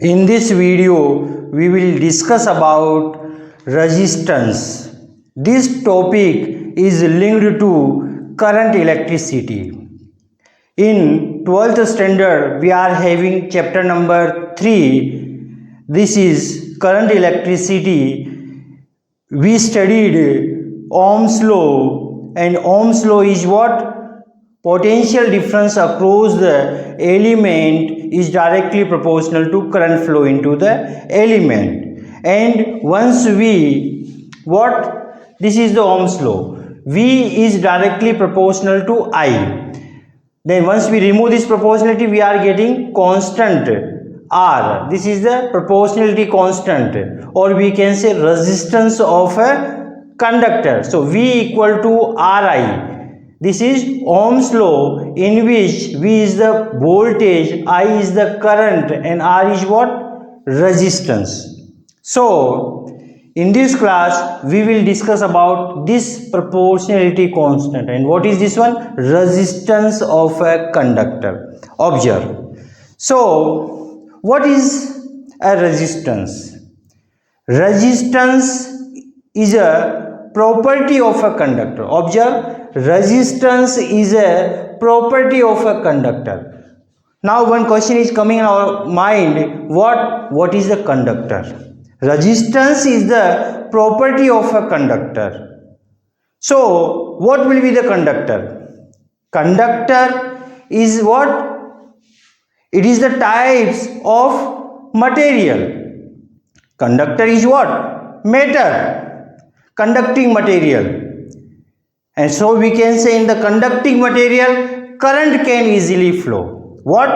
In this video, we will discuss about resistance. This topic is linked to current electricity. In 12th standard, we are having chapter number 3. This is current electricity. We studied Ohm's law, and Ohm's law is what? Potential difference across the element is directly proportional to current flow into the element. And once we, what? This is the Ohm's law. V is directly proportional to I. Then once we remove this proportionality, we are getting constant R. This is the proportionality constant, or we can say resistance of a conductor. So V equal to Ri. This is Ohm's law, in which V is the voltage, I is the current, and R is what? Resistance. So in this class we will discuss about this proportionality constant. And what is this one? Resistance of a conductor. Observe. So what is a resistance? Resistance is a property of a conductor. Observe. Resistance is a property of a conductor. Now one question is coming in our mind. What is a conductor? Resistance is the property of a conductor. So what will be the conductor? Conductor is what? It is the types of material. Conductor is what? Matter. Conducting material. And so we can say in the conducting material, current can easily flow. What?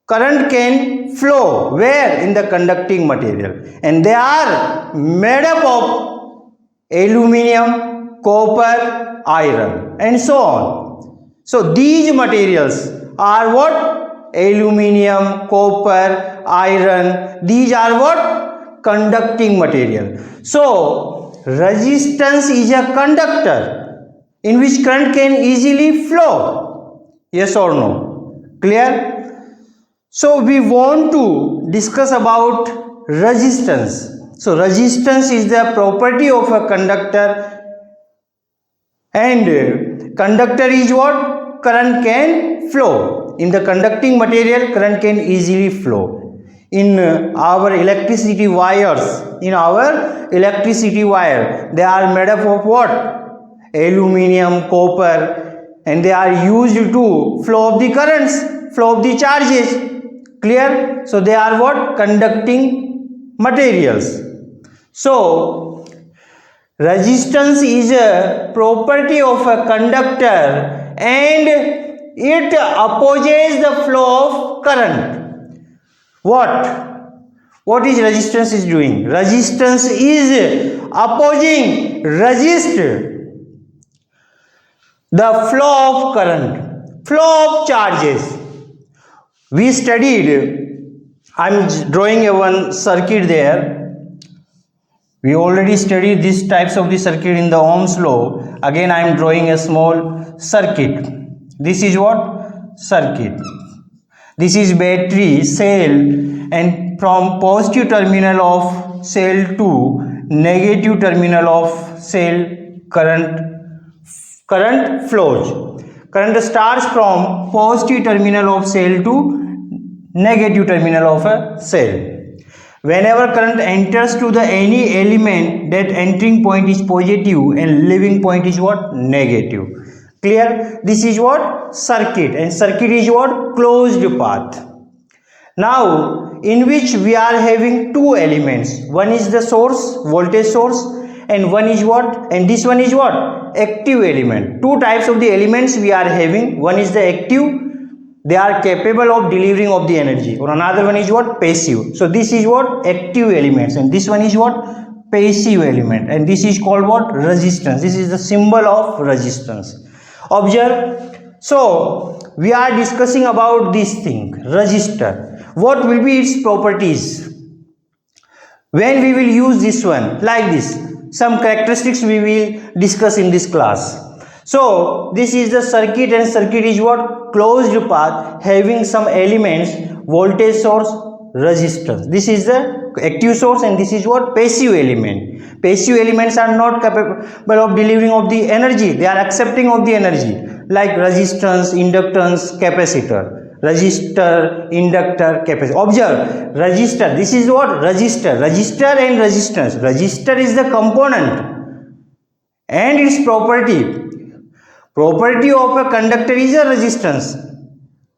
Current can flow. Where? In the conducting material. And they are made up of aluminium, copper, iron, and so on. So these materials are what? Aluminium, copper, iron. These are what? Conducting material. So resistance is a conductor in which current can easily flow. Yes or no? Clear? So we want to discuss about resistance. So resistance is the property of a conductor, and conductor is what? Current can flow. In the conducting material, current can easily flow. In our electricity wires, they are made up of what? Aluminium, copper, and they are used to flow of the currents, flow of the charges. Clear? So they are what? Conducting materials. So resistance is a property of a conductor, and it opposes the flow of current. What is resistance is doing? Resistance is opposing, resist the flow of current, flow of charges. We studied, I am drawing one circuit there. We already studied these types of the circuit in the Ohm's law. Again I am drawing a small circuit. This is what? Circuit. This is battery, cell, and from positive terminal of cell to negative terminal of cell, current flows. Current starts from positive terminal of cell to negative terminal of a cell. Whenever current enters to the any element, that entering point is positive and leaving point is what? Negative. Clear? This is what? Circuit, and circuit is what? Closed path. Now in which we are having two elements. One is the source, voltage source, and one is what? And this one is what? Active element. Two types of the elements we are having. One is the active, they are capable of delivering of the energy, or another one is what? Passive. So this is what? Active elements, and this one is what? Passive element, and this is called what? Resistance. This is the symbol of resistance. Observe. So we are discussing about this thing, resistor. What will be its properties? When we will use this one, like this, some characteristics we will discuss in this class. So this is the circuit, and circuit is what? Closed path having some elements, voltage source, resistance. This is the active source and this is what? Passive element. Passive elements are not capable of delivering of the energy. They are accepting of the energy, like resistance, inductance, capacitor. Resistor, inductor, capacitor. Observe, resistor. This is what? Resistor. Resistor and resistance. Resistor is the component and its property. Property of a conductor is a resistance.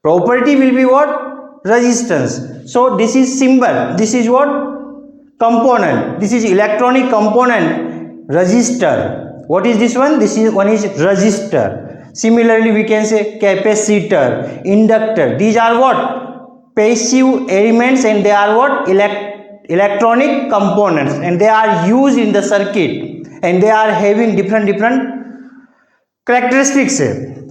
Property will be what? Resistance. So this is symbol. This is what? Component. This is electronic component. Resistor. What is this one? This is one is resistor. Similarly, we can say capacitor, inductor. These are what? Passive elements and they are what? Electronic components and they are used in the circuit and they are having different characteristics.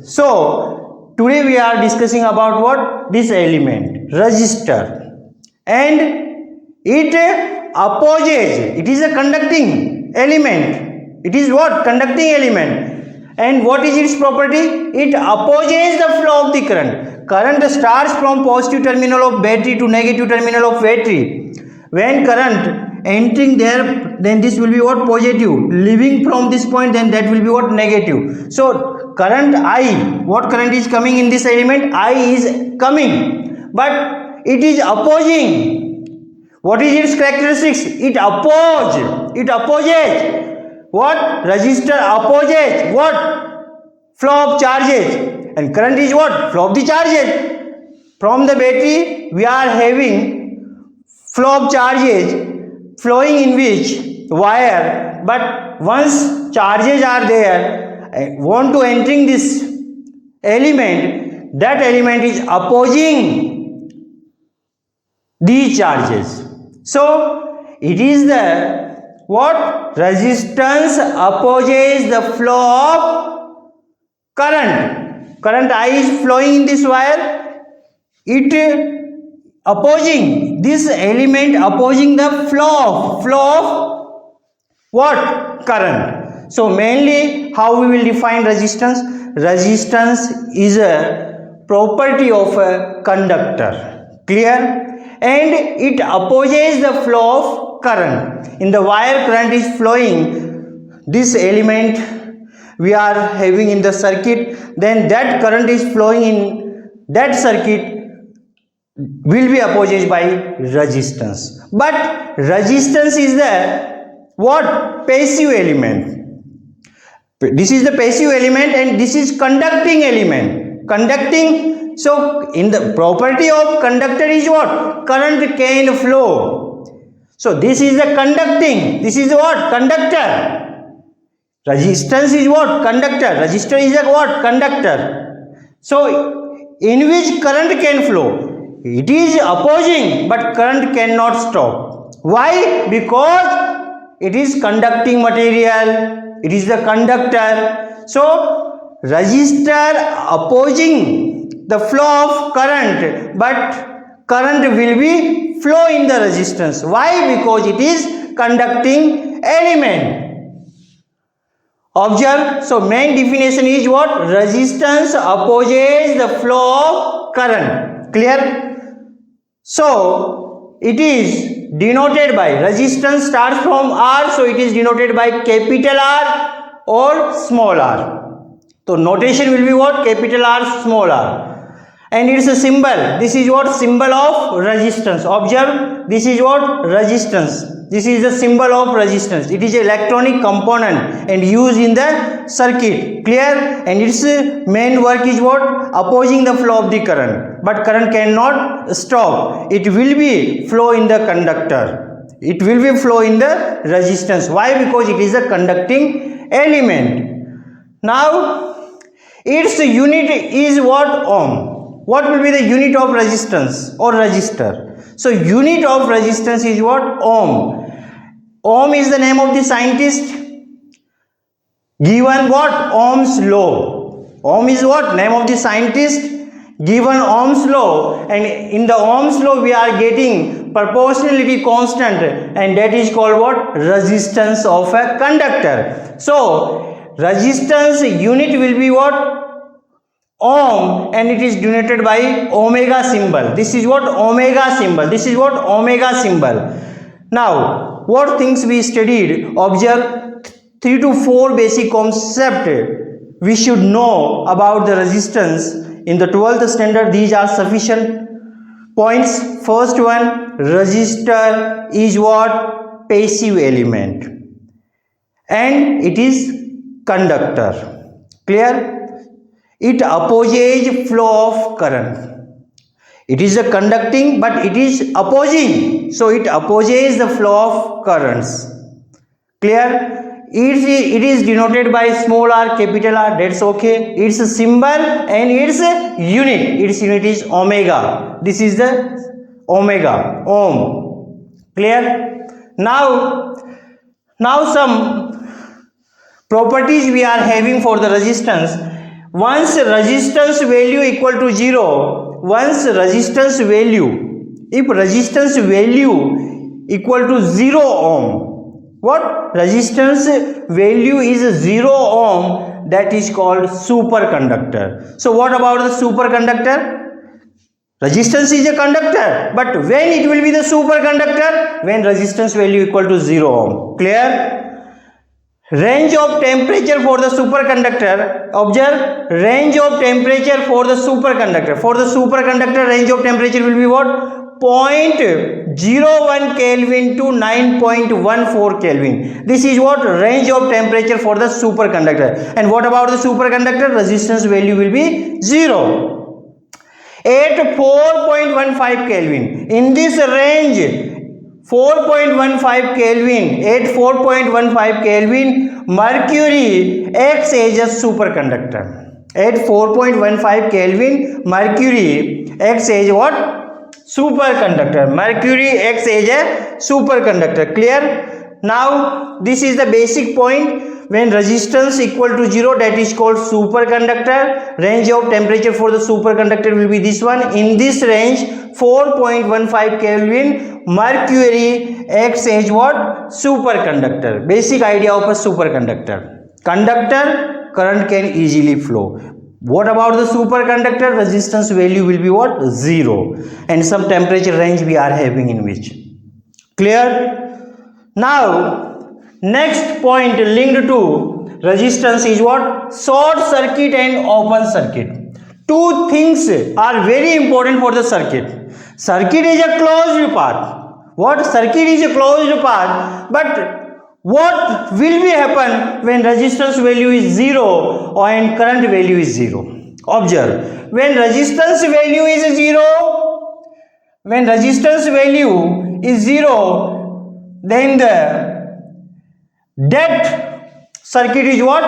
So, today we are discussing about what? This element, resistor. And it opposes, it is a conducting element. It is what? Conducting element. And what is its property? It opposes the flow of the current. Current starts from positive terminal of battery to negative terminal of battery. When current entering there, then this will be what? Positive. Leaving from this point, then that will be what? Negative. So current I, what current is coming in this element? I is coming, but it is opposing. What is its characteristics? It opposes. It opposes. What? Resistor opposes what? Flow of charges. And current is what? Flow of the charges. From the battery, we are having flow of charges flowing in which wire, but once charges are there, want to entering this element, that element is opposing these charges. So it is the what? Resistance opposes the flow of current. Current I is flowing in this wire. It opposing this element, opposing the flow of what? Current. So mainly how we will define resistance? Resistance is a property of a conductor. Clear? And it opposes the flow of current. In the wire, current is flowing. This element we are having in the circuit, then that current is flowing in that circuit will be opposed by resistance. But resistance is the what? Passive element. This is the passive element and this is conducting element. Conducting. So in the property of conductor is what? Current can flow. So this is the conducting. This is what? Conductor. Resistance is what? Conductor. Resistor is a what? Conductor. So in which current can flow? It is opposing, but current cannot stop. Why? Because it is conducting material. It is the conductor. So resistor opposing the flow of current, but current will be flow in the resistance. Why? Because it is conducting element. Observe. So main definition is what? Resistance opposes the flow of current. Clear? So it is denoted by, resistance starts from R, so it is denoted by capital R or small r. So notation will be what? Capital R, small r. And it's a symbol. This is what? Symbol of resistance. Observe. This is what? Resistance. This is the symbol of resistance. It is an electronic component and used in the circuit. Clear? And its main work is what? Opposing the flow of the current. But current cannot stop. It will be flow in the conductor. It will be flow in the resistance. Why? Because it is a conducting element. Now, its unit is what? Ohm. What will be the unit of resistance or resistor? So unit of resistance is what? Ohm. Ohm is the name of the scientist given what? Ohm's law. Ohm is what? Name of the scientist given Ohm's law, and in the Ohm's law we are getting proportionality constant, and that is called what? Resistance of a conductor. So resistance unit will be what? ohm, and it is denoted by omega symbol. This is what omega symbol. This is what omega symbol. Now, what things we studied? Observe 3 to 4 basic concept we should know about the resistance in the 12th standard. These are sufficient points. First one, resistor is what? Passive element, and it is conductor. Clear? It opposes flow of current. It is a conducting, but it is opposing, so it opposes the flow of currents. Clear? It is denoted by small r, capital R. That's okay. Its symbol and its unit. Its unit is omega. This is the omega, ohm. Clear? Now some properties we are having for the resistance. Once resistance value equal to 0, if resistance value equal to 0 ohm, what? Resistance value is 0 ohm, that is called superconductor. So what about the superconductor? Resistance is a conductor, but when it will be the superconductor? When resistance value equal to 0 ohm. Clear? Range of temperature for the superconductor. Observe, range of temperature for the superconductor. For the superconductor, range of temperature will be what? 0.01 Kelvin to 9.14 Kelvin. This is what? Range of temperature for the superconductor. And what about the superconductor? Resistance value will be 0. At 4.15 Kelvin. In this range, 4.15 Kelvin, at 4.15 Kelvin, mercury acts as a superconductor. At 4.15 Kelvin, mercury acts as what? Superconductor. Mercury acts as a superconductor. Clear? Now, this is the basic point. When resistance equal to 0, that is called superconductor. Range of temperature for the superconductor will be this one. In this range, 4.15 Kelvin, mercury acts as what? Superconductor. Basic idea of a superconductor. Conductor, current can easily flow. What about the superconductor? Resistance value will be what? 0. And some temperature range we are having in which. Clear? Now, next point linked to resistance is what? Short circuit and open circuit. Two things are very important for the circuit. Circuit is a closed path. What? Circuit is a closed path, but what will be happen when resistance value is 0 and current value is 0? Observe, when resistance value is 0, then that circuit is what?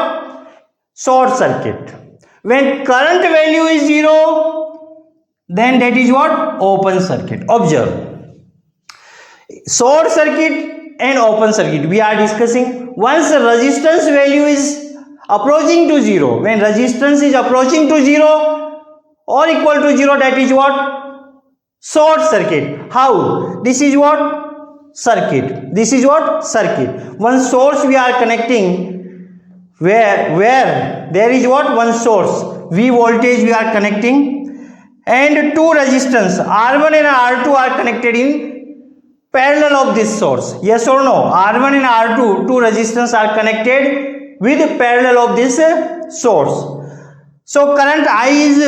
Short circuit. When current value is 0, then that is what? Open circuit. Observe, short circuit and open circuit we are discussing. Once the resistance value is approaching to 0, when resistance is approaching to 0 or equal to 0, that is what? Short circuit. How? This is what? Circuit. This is what? Circuit. One source we are connecting, where there is what? One source, V voltage we are connecting, and two resistance R1 and R2 are connected in parallel of this source. Yes or no? R1 and R2, two resistors are connected with parallel of this source. So current I is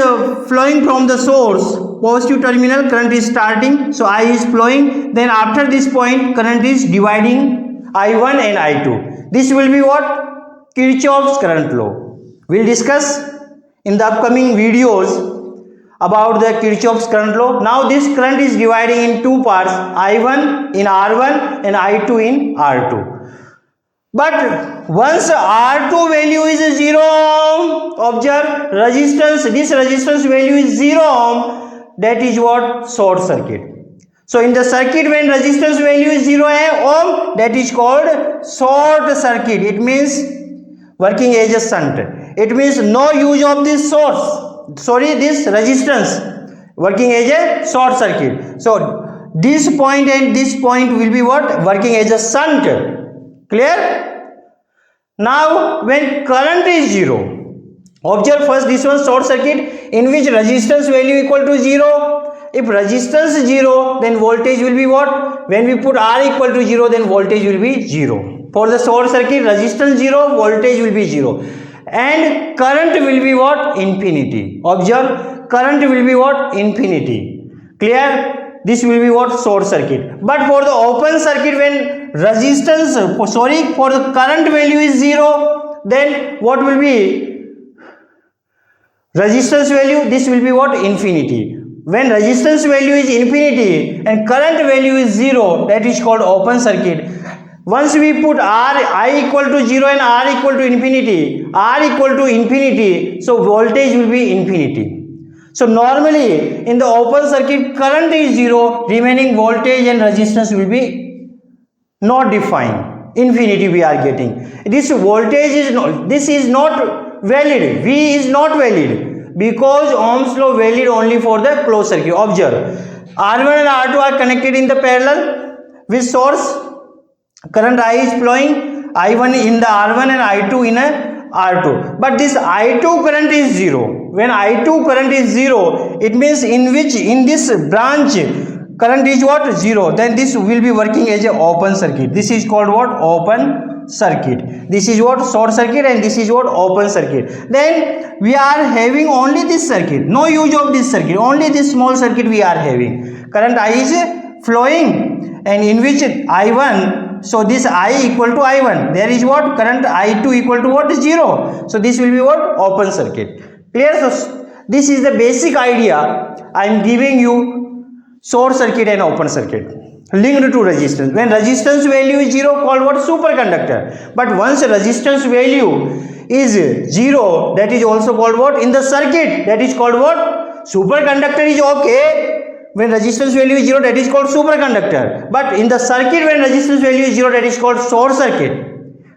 flowing from the source, positive terminal, current is starting, so I is flowing. Then after this point, current is dividing I1 and I2. This will be what? Kirchhoff's current law. We'll discuss in the upcoming videos about the Kirchhoff's current law. Now this current is dividing in two parts, I1 in R1 and I2 in R2. But once R2 value is 0 ohm, observe resistance, this resistance value is 0 ohm, that is what? Short circuit. So in the circuit when resistance value is 0 ohm, that is called short circuit. It means working as a shunt. It means no use of this source, this resistance, working as a short circuit. So this point and this point will be what? Working as a shunt. Clear? Now when current is 0, Observe first this one short circuit in which resistance value equal to 0. If resistance 0, then voltage will be what? When we put R equal to 0, then voltage will be 0. For the short circuit, resistance 0, voltage will be 0. And current will be what? Infinity. Observe, current will be what? Infinity. Clear? This will be what? Short circuit. But for the open circuit, when resistance, for the current value is 0, then what will be? Resistance value, this will be what? Infinity. When resistance value is infinity and current value is 0, that is called open circuit. Once we put I equal to 0 and R equal to infinity, so voltage will be infinity. So normally in the open circuit, current is 0, remaining voltage and resistance will be not defined. Infinity we are getting. This voltage is not, this is not valid. V is not valid because Ohm's law valid only for the closed circuit. Observe, R1 and R2 are connected in the parallel with source. Current I is flowing, I1 in the R1 and I2 in a R2. But this I2 current is 0. When I2 current is 0, it means in this branch current is what? 0. Then this will be working as a open circuit. This is called what? Open circuit. This is what? Short circuit, and this is what? Open circuit. Then we are having only this circuit. No use of this circuit. Only this small circuit we are having. Current I is flowing, and in which I1, so this I equal to I1. There is what? Current I2 equal to what? 0. So this will be what? Open circuit. Clear? So this is the basic idea I am giving you. Short circuit and open circuit linked to resistance. When resistance value is 0, called what? Superconductor. But once resistance value is 0, that is also called what? In the circuit, that is called what? Superconductor is okay. When resistance value is 0, that is called superconductor. But in the circuit, when resistance value is 0, that is called short circuit.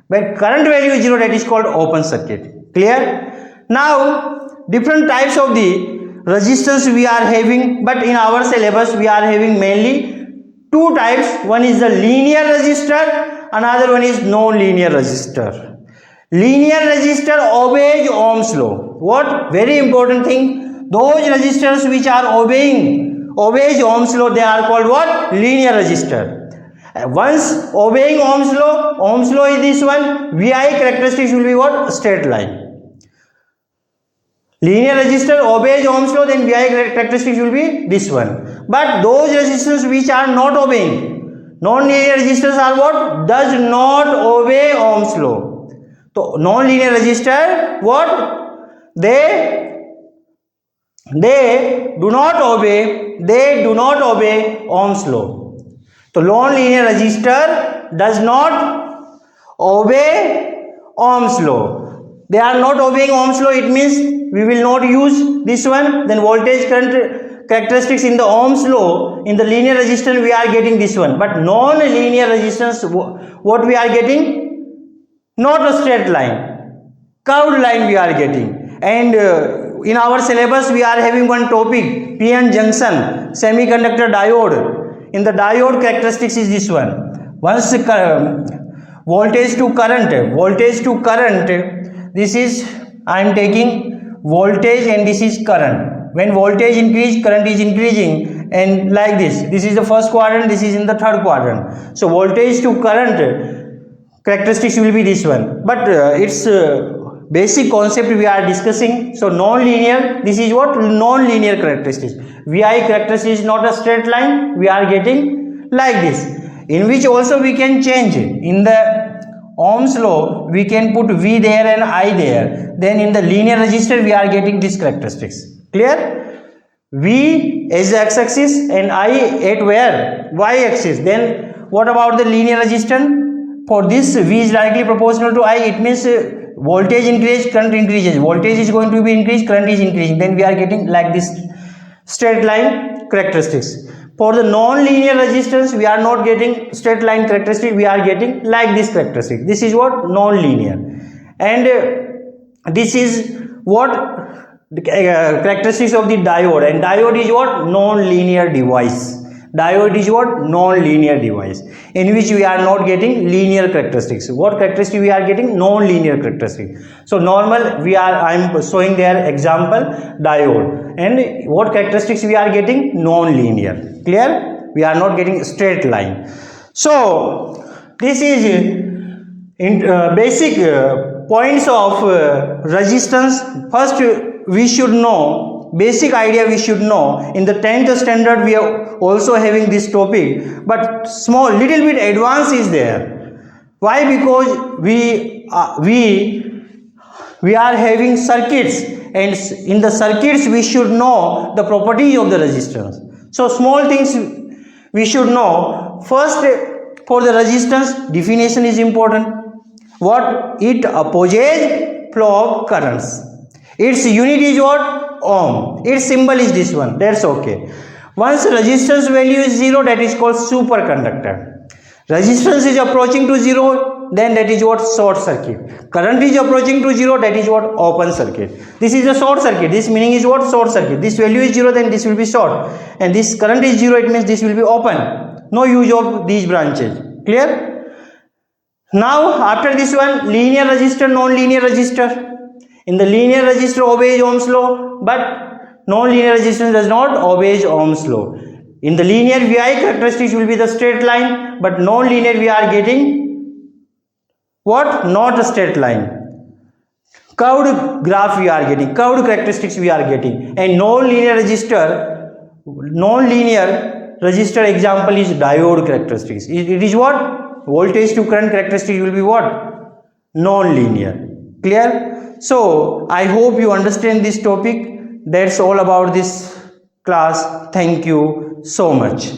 When current value is 0, that is called open circuit. Clear? Now, different types of the resistance we are having, but in our syllabus we are having mainly two types. One is the linear resistor, another one is non-linear resistor. Linear resistor obeys Ohm's law. What? Very important thing. Those resistors which are obeys Ohm's law, they are called what? Linear resistor. Once obeying Ohm's law is this one. VI characteristics will be what? Straight line. Linear resistor obeys Ohm's law, then VI characteristics will be this one. But those resistors which are not obeying, non-linear resistors are what? Does not obey Ohm's law. So non-linear resistor, what? They do not obey Ohm's law. So non-linear resistor does not obey Ohm's law. They are not obeying Ohm's law. It means we will not use this one. Then voltage current characteristics in the Ohm's law, in the linear resistance we are getting this one. But non-linear resistance, what we are getting? Not a straight line, curved line we are getting. And in our syllabus we are having one topic, PN junction, semiconductor diode. In the diode characteristics is this one. Once voltage to current, this is, I am taking voltage and this is current. When voltage increase, current is increasing, and like this. This is the first quadrant, this is in the third quadrant. So voltage to current characteristics will be this one. But it's basic concept we are discussing. So non-linear, this is what? Non-linear characteristics. VI characteristic is not a straight line, we are getting like this, in which also we can change. In the Ohm's law we can put V there and I there. Then in the linear resistor we are getting these characteristics. Clear? V as the x-axis and I at where? Y-axis. Then what about the linear resistance? For this V is directly proportional to I. It means voltage increases, current increases. Voltage is going to be increased, current is increasing. Then we are getting like this straight line characteristics. For the non-linear resistance, we are not getting straight line characteristic, we are getting like this characteristic. This is what? Non-linear. And this is what? The characteristics of the diode. And diode is what? Non-linear device. Diode is what? Non-linear device in which we are not getting linear characteristics. What characteristic we are getting? Non-linear characteristics. So normal, I am showing their example diode, and what characteristics we are getting? Non-linear. Clear? We are not getting straight line. So this is basic points of resistance. First, we should know basic idea. We should know in the 10th standard we are also having this topic, but small little bit advance is there. Why? Because we are having circuits, and in the circuits we should know the properties of the resistance. So small things we should know. First, for the resistance, definition is important. What? It opposes flow of currents. Its unit is what? Ohm. Its symbol is this one. That's okay. Once resistance value is 0, that is called superconductor. Resistance is approaching to 0, then that is what? Short circuit. Current is approaching to 0, that is what? Open circuit. This is a short circuit. This meaning is what? Short circuit. This value is 0, then this will be short. And this current is 0, it means this will be open. No use of these branches. Clear? Now after this one, linear resistor, non-linear resistor. In the linear resistor obeys Ohm's law, but non-linear resistance does not obey Ohm's law. In the linear VI characteristics will be the straight line, but non-linear we are getting what? Not a straight line. Curved graph we are getting, curved characteristics we are getting. And non-linear resistor example is diode characteristics. It is what? Voltage to current characteristic will be what? Non-linear. Clear? So I hope you understand this topic. That's all about this class. Thank you so much.